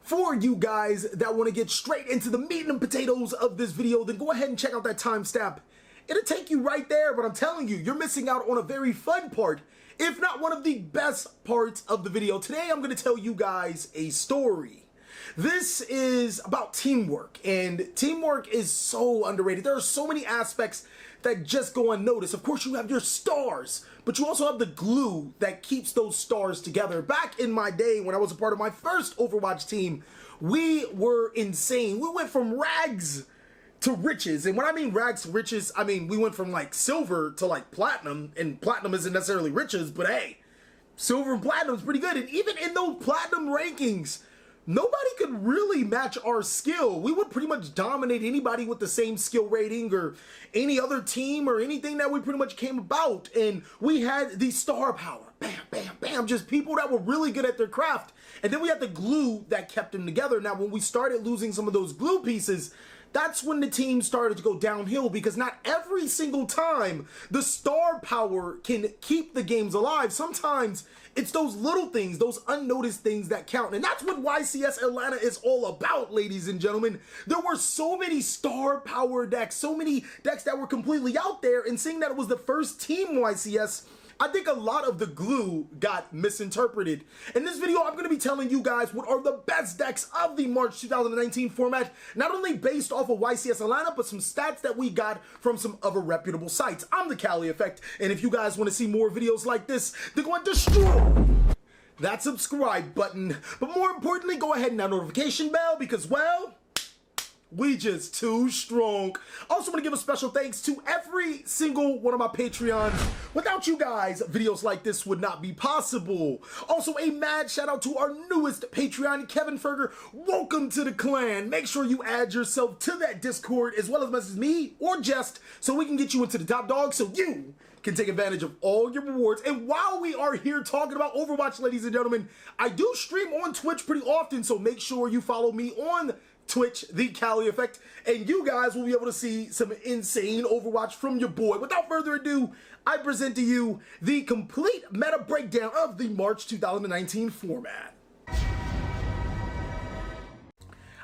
For you guys that want to get straight into the meat and potatoes of this video, then go ahead and check out that timestamp. It'll take you right there, but I'm telling you, you're missing out on a very fun part, if not one of the best parts of the video. Today, I'm going to tell you guys a story. This is about teamwork, and teamwork is so underrated. There are so many aspects that just go unnoticed. Of course, you have your stars, but you also have the glue that keeps those stars together. Back in my day, when I was a part of my first Overwatch team, we were insane. We went from rags to riches, and when I mean rags to riches, I mean we went from like silver to like platinum, and platinum isn't necessarily riches, but hey, silver and platinum is pretty good. And even in those platinum rankings, nobody could really match our skill. We would pretty much dominate anybody with the same skill rating or any other team or anything that we pretty much came about. And we had the star power. Bam, bam, bam. Just people that were really good at their craft. And then we had the glue that kept them together. Now, when we started losing some of those glue pieces, that's when the team started to go downhill, because not every single time the star power can keep the games alive. Sometimes it's those little things, those unnoticed things that count. And that's what YCS Atlanta is all about, ladies and gentlemen. There were so many star power decks, so many decks that were completely out there, and seeing that it was the first team YCS, I think a lot of the glue got misinterpreted. In this video, I'm going to be telling you guys what are the best decks of the March 2019 format, not only based off of YCS Atlanta, but some stats that we got from some other reputable sites. I'm TheCaliEffect, and if you guys want to see more videos like this, then go and destroy that subscribe button. But more importantly, go ahead and that notification bell, because, well, we just too strong. Also want to give a special thanks to every single one of my Patreons. Without you guys, videos like this would not be possible. Also, a mad shout out to our newest Patreon, Kevin Ferger. Welcome to the clan. Make sure you add yourself to that Discord, as well as message me or Jest, so we can get you into the top dog, so you can take advantage of all your rewards. And while we are here talking about Overwatch, ladies and gentlemen, I do stream on Twitch pretty often, so make sure you follow me on Twitch, TheCaliEffect, and you guys will be able to see some insane Overwatch from your boy. Without further ado, I present to you the complete meta breakdown of the March 2019 format.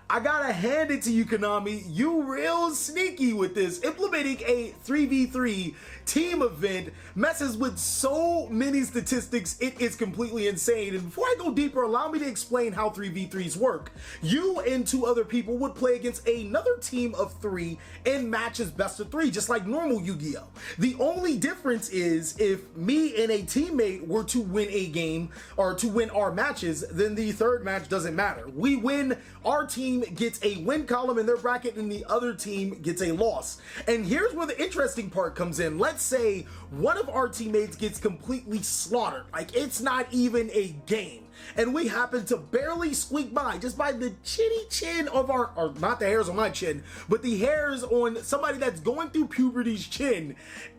I gotta hand it to you, Konami. You real sneaky with this. Implementing a 3v3 team event messes with so many statistics, it is completely insane. And before I go deeper, allow me to explain how 3v3s work. You and two other people would play against another team of 3 in matches best of 3, just like normal Yu-Gi-Oh! The only difference is if me and a teammate were to win a game, or to win our matches, then the third match doesn't matter. We win, our team gets a win column in their bracket, and the other team gets a loss. And here's where the interesting part comes in. Let's say one of our teammates gets completely slaughtered, like it's not even a game, and we happen to barely squeak by, just by the chinny chin of our, or not the hairs on my chin, but the hairs on somebody that's going through puberty's chin.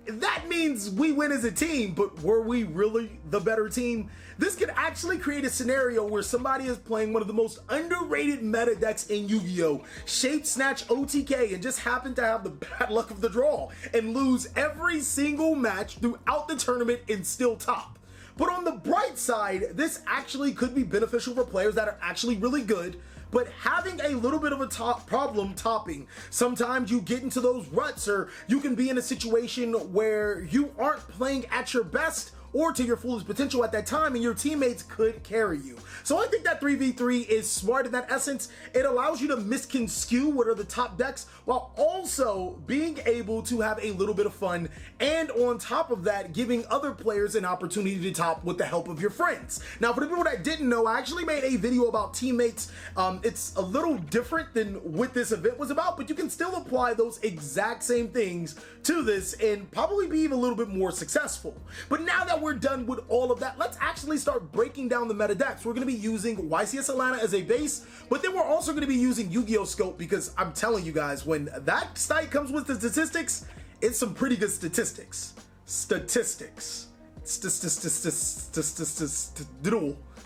That means we win as a team, but were we really the better team? This could actually create a scenario where somebody is playing one of the most underrated meta decks in Yu-Gi-Oh! Shape Snatch OTK, and just happen to have the bad luck of the draw and lose every single match throughout the tournament and still top. But on the bright side, this actually could be beneficial for players that are actually really good, but having a little bit of a problem topping. Sometimes you get into those ruts, or you can be in a situation where you aren't playing at your best or to your fullest potential at that time, and your teammates could carry you. So I think that 3v3 is smart in that essence. It allows you to misconstrue what are the top decks, while also being able to have a little bit of fun, and on top of that, giving other players an opportunity to top with the help of your friends. Now, for the people that didn't know, I actually made a video about teammates. It's a little different than what this event was about, but you can still apply those exact same things to this and probably be even a little bit more successful. But now that we're done with all of that, let's actually start breaking down the meta decks. We're going to be using YCS Atlanta as a base, but then we're also going to be using Yu-Gi-Oh! Scope, because I'm telling you guys, when that site comes with the statistics, it's some pretty good statistics.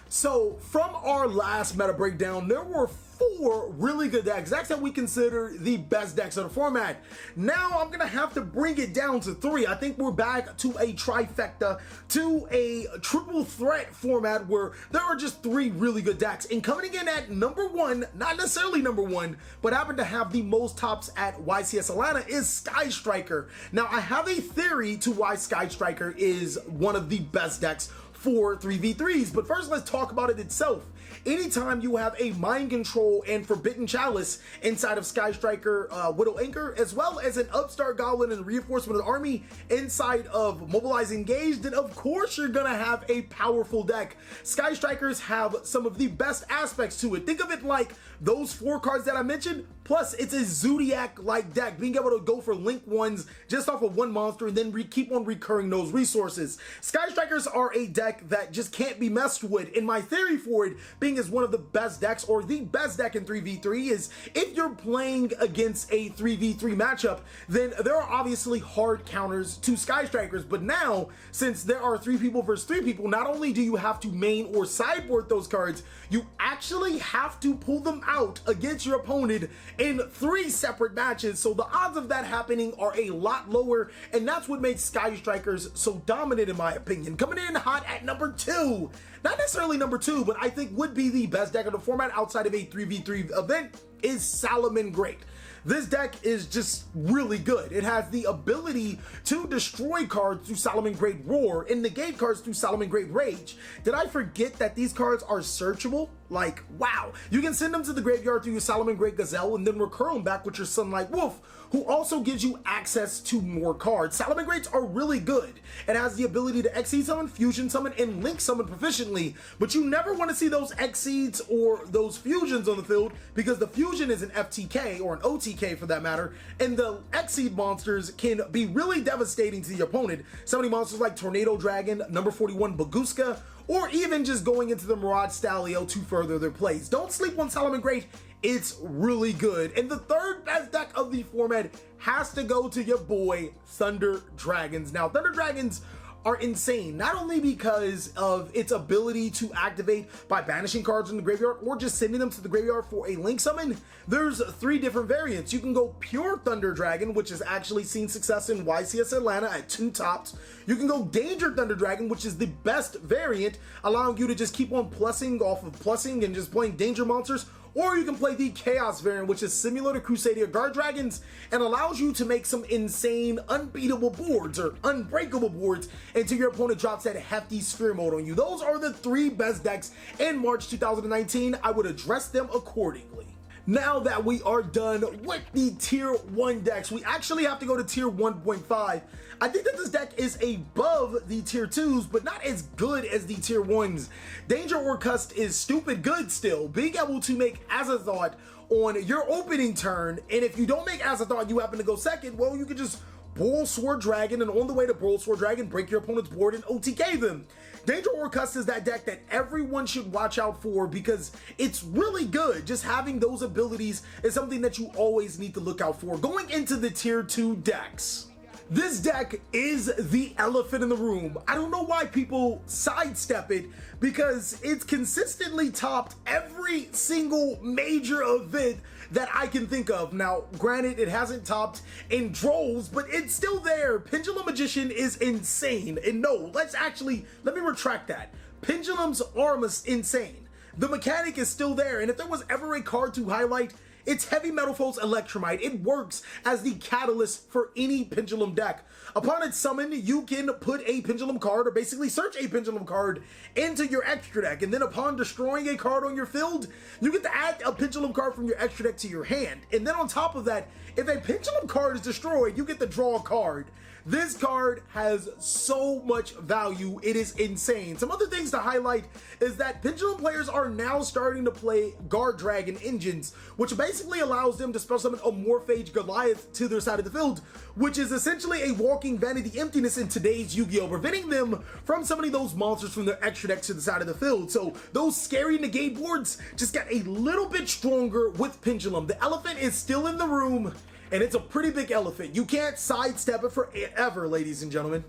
So from our last meta breakdown, there were 4 really good decks that we consider the best decks of the format. Now I'm gonna have to bring it down to 3. I think we're back to a trifecta, to a triple threat format where there are just 3 really good decks. And coming in at number 1, not necessarily number 1, but happen to have the most tops at YCS Atlanta is Sky Striker. Now I have a theory to why Sky Striker is one of the best decks for 3v3s, but first let's talk about it itself. Anytime you have a Mind Control and Forbidden Chalice inside of Sky Striker Widow Anchor, as well as an Upstart Goblin and Reinforcement of the Army inside of Mobilize Engage, then of course you're gonna have a powerful deck. Sky Strikers have some of the best aspects to it. Think of it like those 4 cards that I mentioned, plus it's a Zodiac-like deck, being able to go for link ones just off of 1 monster and then keep on recurring those resources. Sky Strikers are a deck that just can't be messed with, and my theory for it being as one of the best decks, or the best deck in 3v3, is if you're playing against a 3v3 matchup, then there are obviously hard counters to Sky Strikers, but now, since there are 3 people versus 3 people, not only do you have to main or sideboard those cards, you actually have to pull them out against your opponent in 3 separate matches, so the odds of that happening are a lot lower, and that's what makes Sky Strikers so dominant in my opinion. Coming in hot at number 2, not necessarily number 2, but I think would be the best deck of the format outside of a 3v3 event, is SALAMANGREAT. This deck is just really good. It has the ability to destroy cards through SALAMANGREAT Roar and negate cards through SALAMANGREAT Rage. Did I forget that these cards are searchable? Like, wow. You can send them to the graveyard through your SALAMANGREAT Gazelle and then recur them back with your Sunlight Wolf, who also gives you access to more cards. SALAMANGREATs are really good. It has the ability to Xyz summon, Fusion summon, and Link summon proficiently, but you never want to see those Xyzs or those Fusions on the field because the Fusion is an FTK, or an OTK for that matter, and the Xyz monsters can be really devastating to the opponent. Summoning monsters like Tornado Dragon, number 41 Baguska, or even just going into the Mirage STALLIO to further their plays. Don't sleep on SALAMANGREAT. It's really good. And the 3rd best deck of the format has to go to your boy, Thunder Dragons. Now, Thunder Dragons are insane, not only because of its ability to activate by banishing cards in the graveyard or just sending them to the graveyard for a link summon. There's 3 different variants. You can go pure Thunder Dragon, which has actually seen success in YCS Atlanta at 2 tops. You can go Danger Thunder Dragon, which is the best variant, allowing you to just keep on plussing off of plussing and just playing danger monsters. Or you can play the Chaos variant, which is similar to Crusadia Guard Dragons and allows you to make some insane unbeatable boards or unbreakable boards until your opponent drops that hefty sphere mode on you. Those are the 3 best decks in March 2019. I would address them accordingly. Now that we are done with the tier 1 decks, we actually have to go to tier 1.5. I think that this deck is above the tier 2s, but not as good as the tier 1s. Danger Orcust is stupid good still. Being able to make Azathoth on your opening turn, and if you don't make Azathoth, you happen to go second, well, you can just BORRELSWORD Dragon, and on the way to BORRELSWORD Dragon, break your opponent's board and OTK them. Danger Orcust is that deck that everyone should watch out for because it's really good. Just having those abilities is something that you always need to look out for. Going into the tier 2 decks, this deck is the elephant in the room. I don't know why people sidestep it because it's consistently topped every single major event that I can think of. Now, granted, it hasn't topped in droves, but it's still there. Pendulum Magician is insane. And no, let me retract that. Pendulums are insane. The mechanic is still there, and if there was ever a card to highlight, it's Heavy Metal Foes Electromite. It works as the catalyst for any Pendulum deck. Upon its summon, you can put a Pendulum card, or basically search a Pendulum card, into your extra deck. And then upon destroying a card on your field, you get to add a Pendulum card from your extra deck to your hand. And then on top of that, if a Pendulum card is destroyed, you get to draw a card. This card has so much value, it is insane. Some other things to highlight is that Pendulum players are now starting to play Guard Dragon engines, which basically allows them to spell summon a Morphage Goliath to their side of the field, which is essentially a walking Vanity Emptiness in today's Yu-Gi-Oh!, preventing them from summoning those monsters from their extra deck to the side of the field. So those scary negate boards just got a little bit stronger with Pendulum. The elephant is still in the room, and it's a pretty big elephant. You can't sidestep it forever, ladies and gentlemen.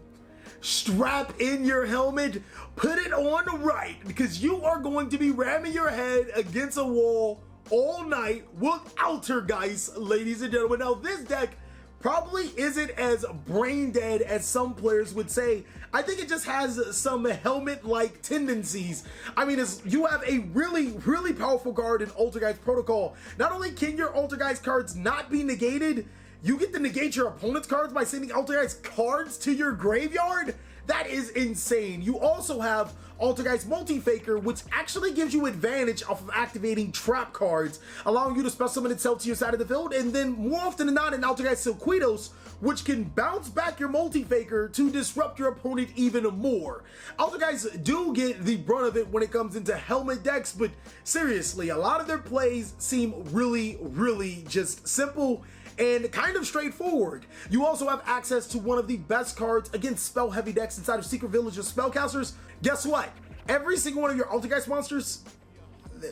strap in your helmet, put it on right, because you are going to be ramming your head against a wall all night with ALTERGEIST, ladies and gentlemen. Now, this deck probably isn't as brain dead as some players would say. I think it just has some helmet-like tendencies. I mean, you have a really, really powerful card in ALTERGEIST Protocol. Not only can your ALTERGEIST cards not be negated, you get to negate your opponent's cards by sending ALTERGEIST cards to your graveyard. That is insane. You also have ALTERGEIST Multi-Faker, which actually gives you advantage off of activating trap cards, allowing you to spell summon itself to your side of the field, and then more often than not in ALTERGEIST Silquitos, which can bounce back your Multi-Faker to disrupt your opponent even more. ALTERGEIST do get the brunt of it when it comes into helmet decks, but seriously, a lot of their plays seem really, really just simple and kind of straightforward. You also have access to one of the best cards against spell heavy decks inside of Secret Village of Spellcasters. Guess what? Every single one of your ALTERGEIST monsters,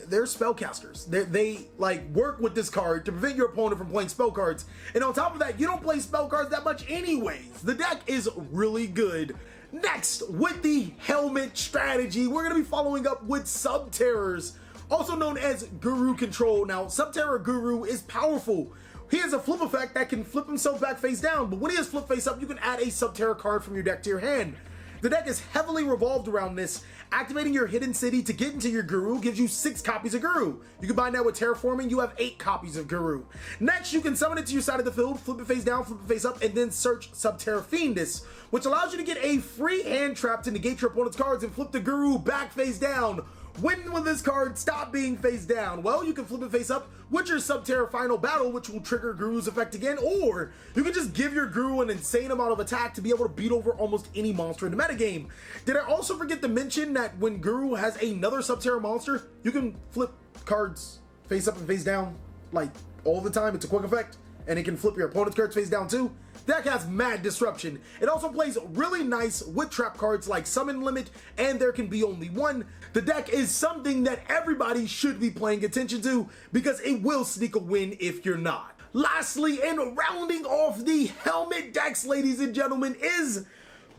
they're spellcasters. They like work with this card to prevent your opponent from playing spell cards. And on top of that, you don't play spell cards that much anyways. The deck is really good. Next, with the helmet strategy, we're gonna be following up with SUBTERRORs, also known as Guru Control. Now, SUBTERROR Guru is powerful. He has a flip effect that can flip himself back face down, but when he has flip face up, you can add a SUBTERROR card from your deck to your hand. The deck is heavily revolved around this. Activating your Hidden City to get into your Guru gives you 6 copies of Guru. You combine that with Terraforming, you have 8 copies of Guru. Next, you can summon it to your side of the field, flip it face down, flip it face up, and then search SUBTERROR FIENDESS, which allows you to get a free hand trap to negate your opponent's cards and flip the Guru back face down. When will this card stop being face down? Well, you can flip it face up with your SUBTERROR Final Battle, which will trigger Guru's effect again, or you can just give your Guru an insane amount of attack to be able to beat over almost any monster in the metagame. Did I also forget to mention that when Guru has another SUBTERROR monster, you can flip cards face up and face down like all the time? It's a quick effect, and it can flip your opponent's cards face down too. Deck has mad disruption. It also plays really nice with trap cards like Summon Limit and There Can Be Only One. The deck is something that everybody should be paying attention to because it will sneak a win if you're not. Lastly, and rounding off the helmet decks, ladies and gentlemen, is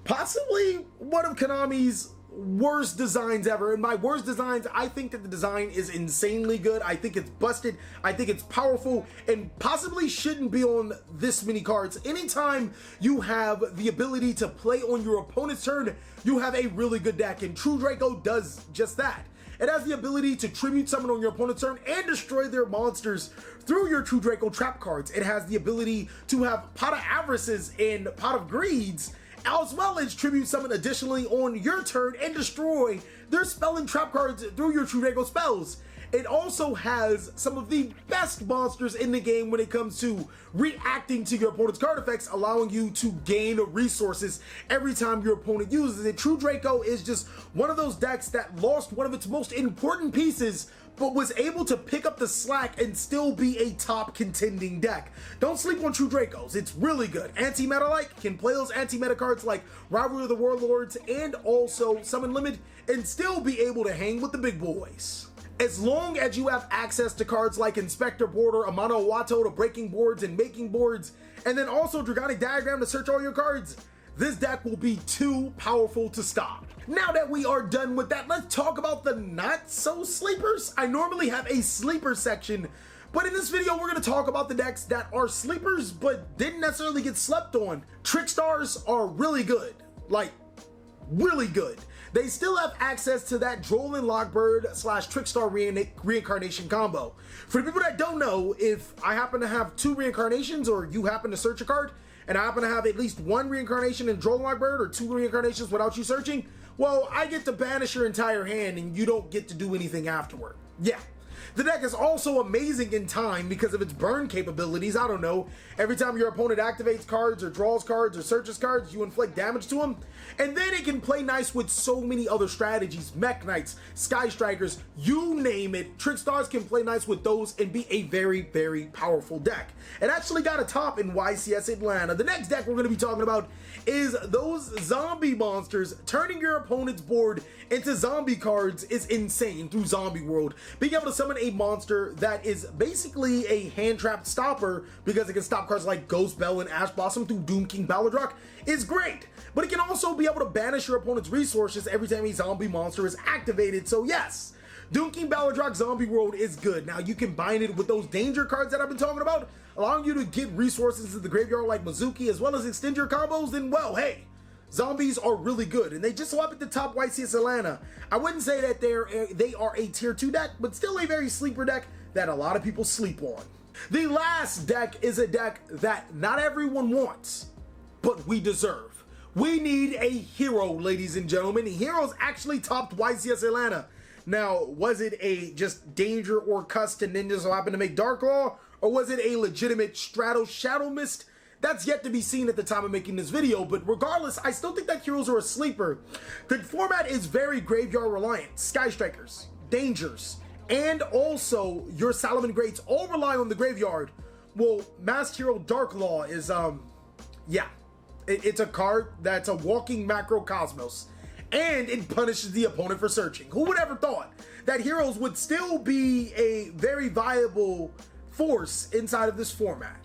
possibly one of Konami's worst designs ever. And by worst designs, I think that the design is insanely good. I think it's busted. I think it's powerful and possibly shouldn't be on this many cards. Anytime you have the ability to play on your opponent's turn, you have a really good deck, and True Draco does just that. It has the ability to tribute summon on your opponent's turn and destroy their monsters through your True Draco trap cards. It has the ability to have Pot of Avarices and Pot of Greeds, as well as tribute summon additionally on your turn and destroy their spell and trap cards through your True Draco spells. It also has some of the best monsters in the game when it comes to reacting to your opponent's card effects, allowing you to gain resources every time your opponent uses it. True Draco is just one of those decks that lost one of its most important pieces, but was able to pick up the slack and still be a top contending deck. Don't sleep on True Dracos, it's really good. Anti-meta like, can play those anti-meta cards like Rivalry of the Warlords and also Summon Limit and still be able to hang with the big boys. As long as you have access to cards like Inspector Border, Amano Wato to breaking boards and making boards, and then also Dragonic Diagram to search all your cards, this deck will be too powerful to stop. Now that we are done with that, let's talk about the not so sleepers. I normally have a sleeper section, but in this video, we're gonna talk about the decks that are sleepers, but didn't necessarily get slept on. Trickstars are really good, like really good. They still have access to that Droll and Lockbird / Trickstar reincarnation combo. For the people that don't know, if I happen to have 2 reincarnations or you happen to search a card, and I happen to have at least 1 reincarnation in Droll and Lockbird or 2 reincarnations without you searching, well, I get to banish your entire hand and you don't get to do anything afterward. Yeah. The deck is also amazing in time because of its burn capabilities. I don't know, every time your opponent activates cards or draws cards or searches cards, you inflict damage to them. And then it can play nice with so many other strategies, Mech Knights, Sky Strikers, you name it. Trickstars can play nice with those and be a very, very powerful deck. It actually got a top in YCS Atlanta. The next deck we're going to be talking about is those zombie monsters, turning your opponent's board into zombie cards is insane through Zombie World. Being able to summon a monster that is basically a hand-trapped stopper because it can stop cards like Ghost Belle and Ash Blossom through Doom King Balladrock is great. But it can also be able to banish your opponent's resources every time a zombie monster is activated, so yes. Doom King Balladrock Zombie World is good. Now you combine it with those danger cards that I've been talking about, allowing you to get resources to the graveyard like Mizuki as well as extend your combos, then well, hey, zombies are really good, and they just so happen to top YCS Atlanta. I wouldn't say that they are a tier 2 deck, but still a very sleeper deck that a lot of people sleep on. The last deck is a deck that not everyone wants, but we deserve. We need a hero, ladies and gentlemen. Heroes actually topped YCS Atlanta. Now, was it a just danger or cuss to ninjas who happen to make Dark Law, or was it a legitimate Stratos Shadow Mist? That's yet to be seen at the time of making this video, but regardless, I still think that heroes are a sleeper. The format is very graveyard reliant. Sky Strikers, Dangers, and also your Salamangreats all rely on the graveyard. Well, Masked Hero Dark Law is, yeah. It's a card that's a walking macrocosmos, and it punishes the opponent for searching. Who would ever thought that heroes would still be a very viable force inside of this format?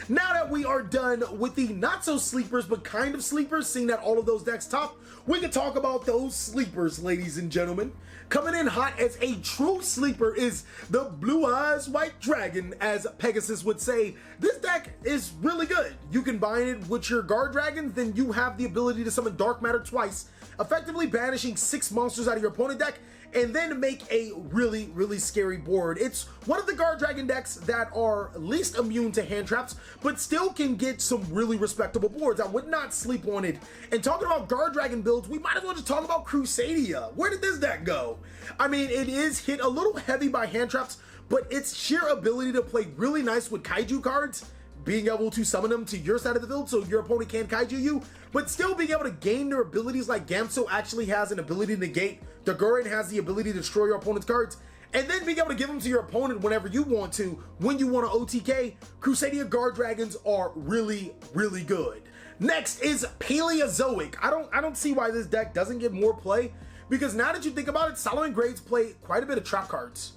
Now that we are done with the not so sleepers but kind of sleepers, seeing that all of those decks top, we can talk about those sleepers, ladies and gentlemen. Coming in hot as a true sleeper is the Blue Eyes White Dragon, as Pegasus would say. This deck is really good. You combine it with your Guard Dragons, then you have the ability to summon Dark Matter twice, effectively banishing 6 monsters out of your opponent deck, and then make a really, really scary board. It's one of the Guard Dragon decks that are least immune to hand traps, but still can get some really respectable boards. I would not sleep on it. And talking about Guard Dragon builds, we might as well just talk about Crusadia. Where did this deck go? I mean, it is hit a little heavy by hand traps, but its sheer ability to play really nice with Kaiju cards, being able to summon them to your side of the field so your opponent can't Kaiju you, but still being able to gain their abilities like Gamso actually has an ability to negate, Dagurin has the ability to destroy your opponent's cards, and then being able to give them to your opponent whenever you want to, when you want to OTK. Crusadia Guard Dragons are really, really good. Next is Paleozoic. I don't see why this deck doesn't get more play, because now that you think about it, Salamangreats play quite a bit of trap cards.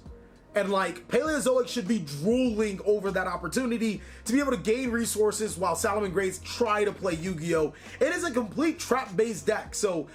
And like, Paleozoic should be drooling over that opportunity to be able to gain resources while Salamangreats try to play Yu-Gi-Oh! It is a complete trap-based deck, so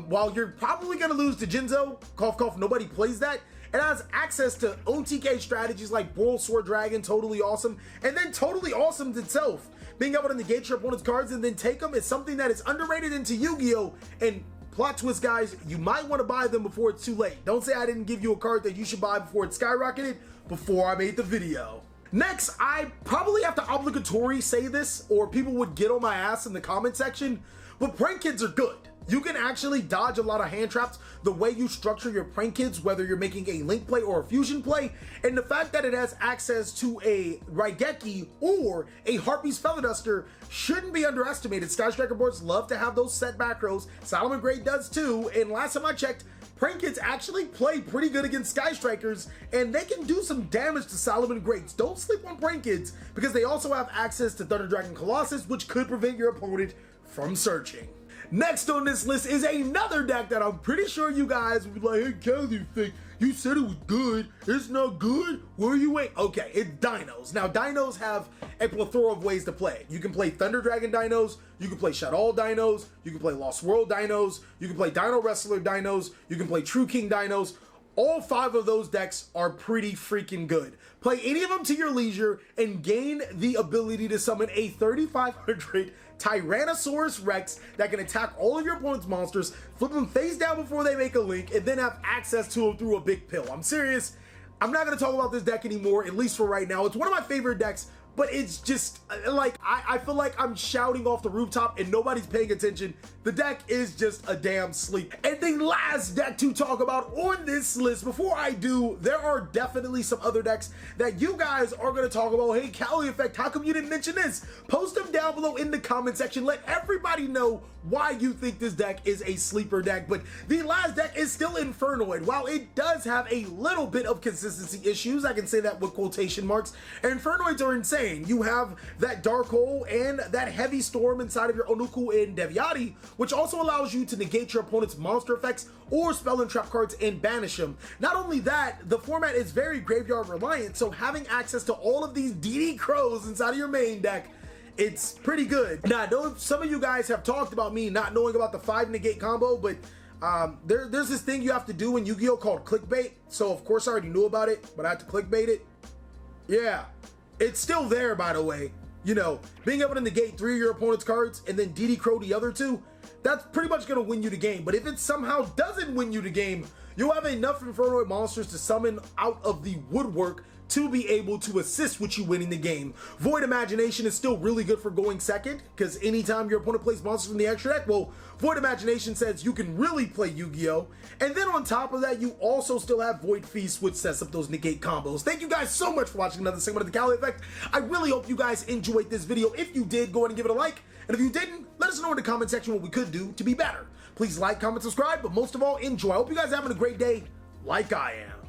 while you're probably going to lose to Jinzo, cough cough, nobody plays that, it has access to OTK strategies like BORRELSWORD Dragon, totally awesome, and then totally awesome itself. Being able to negate your opponent's cards and then take them is something that is underrated into Yu-Gi-Oh! And plot twist, guys, you might want to buy them before it's too late. Don't say I didn't give you a card that you should buy before it skyrocketed before I made the video. Next, I probably have to obligatory say this, or people would get on my ass in the comment section, but prank kids are good. You can actually dodge a lot of hand traps the way you structure your prank kids, whether you're making a link play or a fusion play, and the fact that it has access to a Raigeki or a Harpy's Feather Duster shouldn't be underestimated. Sky Striker boards love to have those set back rows. Salamangreat does too, and last time I checked, prank kids actually play pretty good against Sky Strikers, and they can do some damage to Salamangreats. Don't sleep on prank kids, because they also have access to Thunder Dragon Colossus, which could prevent your opponent from searching. Next on this list is another deck that I'm pretty sure you guys would be like, hey, TheCaliEffect, you said it was good. It's not good? Where are you waiting? Okay, it's Dinos. Now, Dinos have a plethora of ways to play. You can play Thunder Dragon Dinos, you can play Shadow Dinos, you can play Lost World Dinos, you can play Dino Wrestler Dinos, you can play True King Dinos. All 5 of those decks are pretty freaking good. Play any of them to your leisure and gain the ability to summon a 3,500 Tyrannosaurus Rex that can attack all of your opponent's monsters, flip them face down before they make a link, and then have access to them through a big pill. I'm serious. I'm not going to talk about this deck anymore, at least for right now. It's one of my favorite decks, but it's just, like, I feel like I'm shouting off the rooftop and nobody's paying attention. The deck is just a damn sleep. And the last deck to talk about on this list, before I do, there are definitely some other decks that you guys are going to talk about. Hey, CaliEffect, how come you didn't mention this? Post them down below in the comment section. Let everybody know why you think this deck is a sleeper deck. But the last deck is still Infernoid. While it does have a little bit of consistency issues, I can say that with quotation marks, Infernoids are insane. insane. You have that Dark Hole and that Heavy Storm inside of your Onuku and Devyati, which also allows you to negate your opponent's monster effects or spell and trap cards and banish them. Not only that, the format is very graveyard reliant, so having access to all of these DD Crows inside of your main deck, it's pretty good. Now, I know some of you guys have talked about me not knowing about the 5 negate combo, but there's this thing you have to do in Yu-Gi-Oh called clickbait. So of course I already knew about it, but I had to clickbait it. Yeah, it's still there, by the way. You know, being able to negate 3 of your opponent's cards and then DD Crow the other 2, that's pretty much gonna win you the game. But if it somehow doesn't win you the game, you'll have enough Infernoid monsters to summon out of the woodwork to be able to assist with you winning the game. Void Imagination is still really good for going second, because anytime your opponent plays monsters from the extra deck, well, Void Imagination says you can really play Yu-Gi-Oh! And then on top of that, you also still have Void Feast, which sets up those negate combos. Thank you guys so much for watching another segment of the Cali Effect. I really hope you guys enjoyed this video. If you did, go ahead and give it a like. And if you didn't, let us know in the comment section what we could do to be better. Please like, comment, subscribe, but most of all, enjoy. I hope you guys are having a great day, like I am.